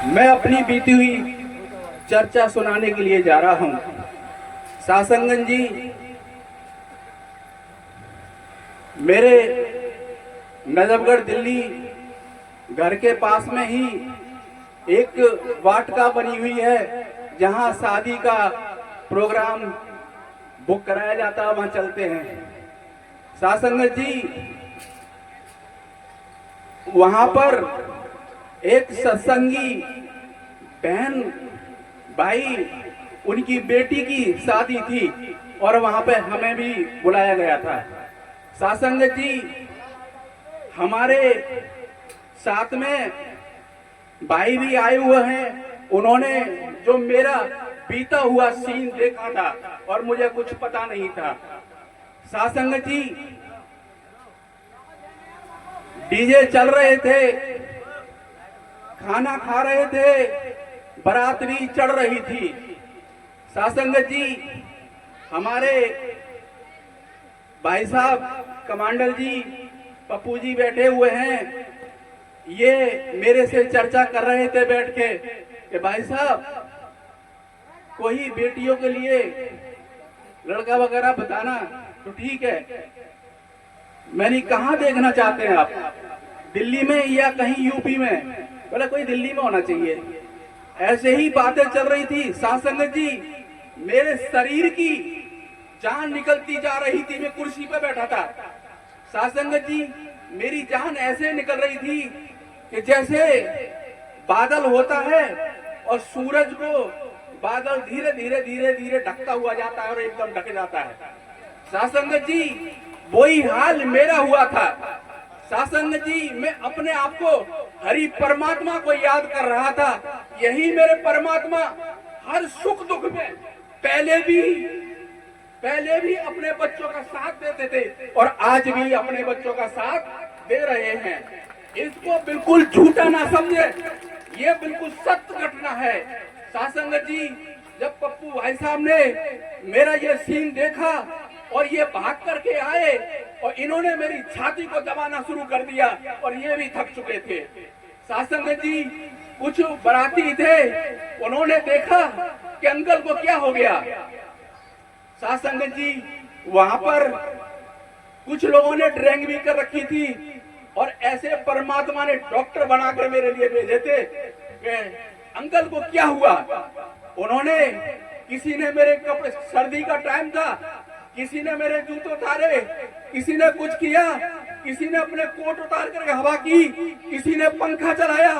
मैं अपनी बीती हुई चर्चा सुनाने के लिए जा रहा हूं। सासंगन जी, मेरे नजफगढ़ दिल्ली घर के पास में ही एक वाटिका बनी हुई है, जहां शादी का प्रोग्राम बुक कराया जाता है, वहां चलते हैं। सासंगत जी, वहां पर एक सत्संगी बहन भाई, उनकी बेटी की शादी थी और वहां पे हमें भी बुलाया गया था। सासंगत जी, हमारे साथ में भाई भी आए हुए हैं। उन्होंने जो मेरा बीता हुआ सीन देखा था और मुझे कुछ पता नहीं था। सासंगत जी, डीजे चल रहे थे, खाना खा रहे थे, बारात भी चढ़ रही थी। सासंगत जी, हमारे भाई साहब कमांडर जी, पप्पू जी बैठे हुए हैं। ये मेरे से चर्चा कर रहे थे बैठ के कि भाई साहब, कोई बेटियों के लिए लड़का वगैरह बताना तो ठीक है। मैंने कहाँ देखना चाहते हैं आप, दिल्ली में या कहीं यूपी में? बोला कोई दिल्ली में होना चाहिए। ऐसे ही बातें चल रही थी। सासंगत जी, मेरे शरीर की जान निकलती जा रही थी। मैं कुर्सी पे बैठा था। सासंगत जी, मेरी जान ऐसे निकल रही थी कि जैसे बादल होता है और सूरज को बादल धीरे धीरे धीरे धीरे ढकता हुआ जाता है और एकदम ढक जाता है। सासंगत जी, वही हाल मेरा हुआ था। सासंगत जी, मैं अपने आप को हरि परमात्मा को याद कर रहा था। यही मेरे परमात्मा हर सुख दुख में पहले भी अपने बच्चों का साथ देते थे और आज भी अपने बच्चों का साथ दे रहे हैं। इसको बिल्कुल झूठा ना समझे, ये बिल्कुल सत्य घटना है। सासंगत जी, जब पप्पू भाई साहब ने मेरा ये सीन देखा और ये भाग करके आए और इन्होंने मेरी छाती को दबाना शुरू कर दिया और ये भी थक चुके थे। सासंगत जी, कुछ बाराती थे, उन्होंने देखा कि अंकल को क्या हो गया। सासंगत जी, वहां पर कुछ लोगों ने ड्रिंक भी कर रखी थी और ऐसे परमात्मा ने डॉक्टर बनाकर मेरे लिए भेजे थे कि अंकल को क्या हुआ। उन्होंने, किसी ने मेरे कपड़े, सर्दी का टाइम था, किसी ने मेरे जूते उतारे, किसी ने कुछ किया, किसी ने अपने कोट उतार कर हवा की, किसी ने पंखा चलाया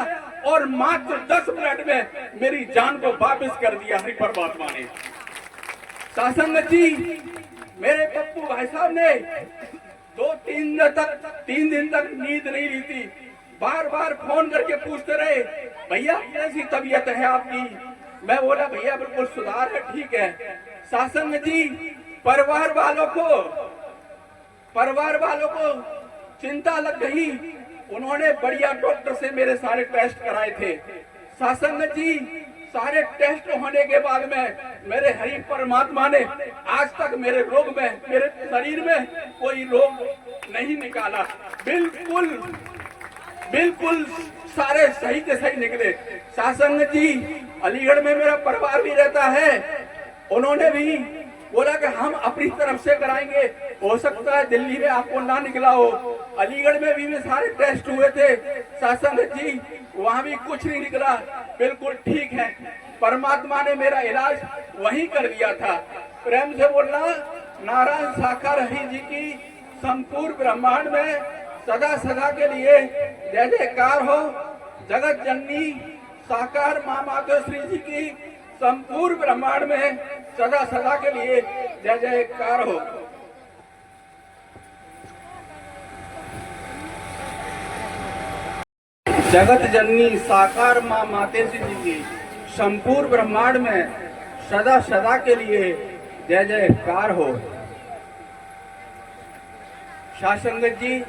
और मात्र 10 मिनट में मेरी जान को वापस कर दिया हरि परमात्मा ने। सासंगत जी, मेरे पप्पू भाई साहब ने 3 दिन तक नींद नहीं ली थी। बार बार फोन करके पूछते रहे, भैया कैसी तबीयत है आपकी? मैं बोला भैया बिल्कुल सुधार है, ठीक है। सासंगत जी, परिवार वालों को चिंता लग गई। उन्होंने बढ़िया डॉक्टर से मेरे सारे टेस्ट कराए थे। सासंगत जी, सारे टेस्ट होने के बाद में मेरे हरि परमात्मा ने आज तक मेरे रोग में, मेरे शरीर में कोई रोग नहीं निकाला। बिल्कुल सारे सही के सही निकले। सासंगत जी, अलीगढ़ में मेरा परिवार भी रहता है। उन्होंने भी बोला कि हम अपनी तरफ से कराएंगे, हो सकता है दिल्ली में आपको ना निकला हो। अलीगढ़ में भी सारे टेस्ट हुए थे। सासंगत जी, वहां भी कुछ नहीं निकला, बिल्कुल ठीक है। परमात्मा ने मेरा इलाज वहीं कर दिया था। प्रेम से बोलना, नारायण साकार हरि जी की संपूर्ण ब्रह्मांड में सदा सदा के लिए जय जयकार हो। जगत जननी साकार माँ मातोश्री जी की संपूर्ण ब्रह्मांड में सदा सदा के लिए जय जयकार हो। जगत जननी साकार माँ मातेश्वरी जी की संपूर्ण ब्रह्मांड में सदा सदा के लिए जय जयकार हो। सासंगत जी,